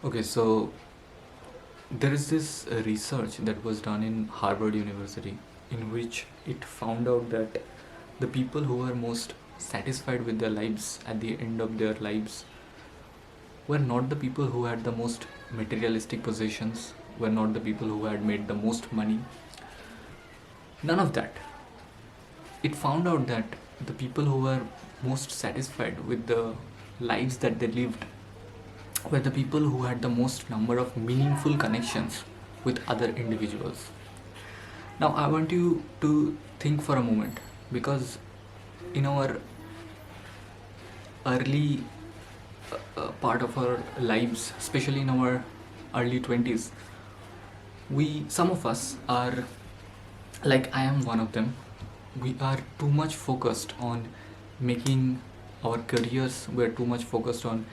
Okay, so there is this research that was done in Harvard University in which it found out that the people who were most satisfied with their lives at the end of their lives were not the people who had the most materialistic possessions, were not the people who had made the most money. None of that. It found out that the people who were most satisfied with the lives that they lived were the people who had the most number of meaningful connections with other individuals. Now, I want you to think for a moment because in our early part of our lives, especially in our early 20s, some of us are, like I am one of them, we are too much focused on making our careers, we're too much focused on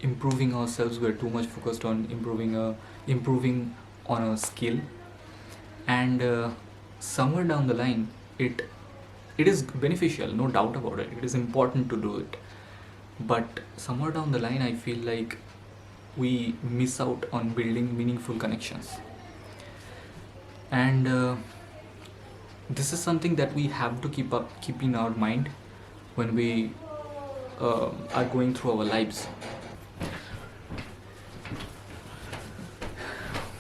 improving ourselves, we're too much focused on improving on a skill, and somewhere down the line it is beneficial, no doubt about it, it is important to do it, but somewhere down the line I feel like we miss out on building meaningful connections. And this is something that we have to keep in our mind when we are going through our lives.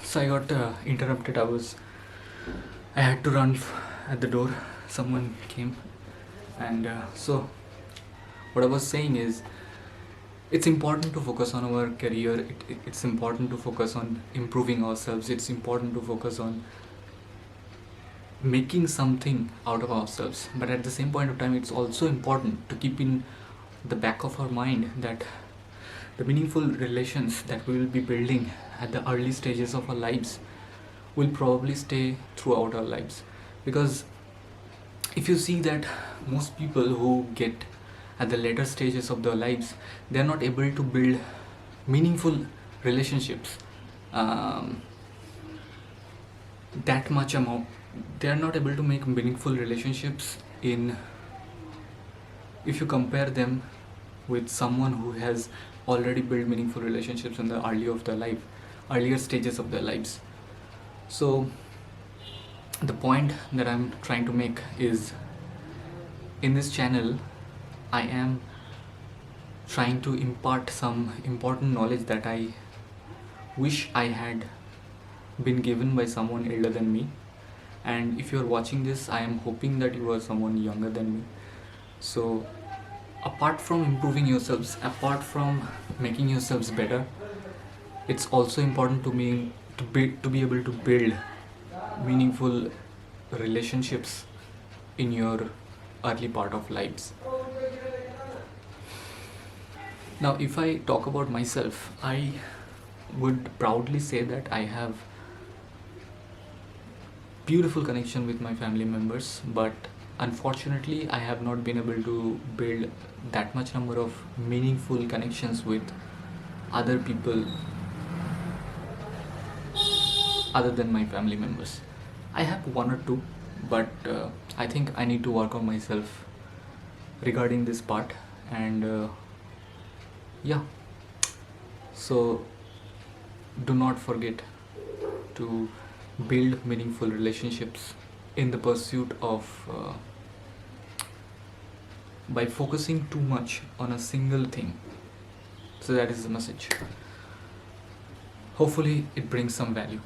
So I got interrupted. I had to run at the door. Someone came, and so what I was saying is, it's important to focus on our career. It's important to focus on improving ourselves. It's important to focus on making something out of ourselves. But at the same point of time, it's also important to keep in the back of our mind that the meaningful relations that we will be building at the early stages of our lives will probably stay throughout our lives. Because if you see that most people who get at the later stages of their lives, they are not able to build meaningful relationships that much amount. They are not able to make meaningful relationships if you compare them with someone who has already built meaningful relationships in the earlier stages of their lives. So the point that I'm trying to make is, in this channel I am trying to impart some important knowledge that I wish I had been given by someone elder than me. And if you are watching this, I am hoping that you are someone younger than me. So apart from improving yourselves, apart from making yourselves better, it's also important to me to be able to build meaningful relationships in your early part of lives. Now, if I talk about myself, I would proudly say that I have beautiful connection with my family members, but unfortunately I have not been able to build that much number of meaningful connections with other people other than my family members. I have one or two, but I think I need to work on myself regarding this part. And yeah, so do not forget to build meaningful relationships in the pursuit of by focusing too much on a single thing. So that is the message. Hopefully it brings some value.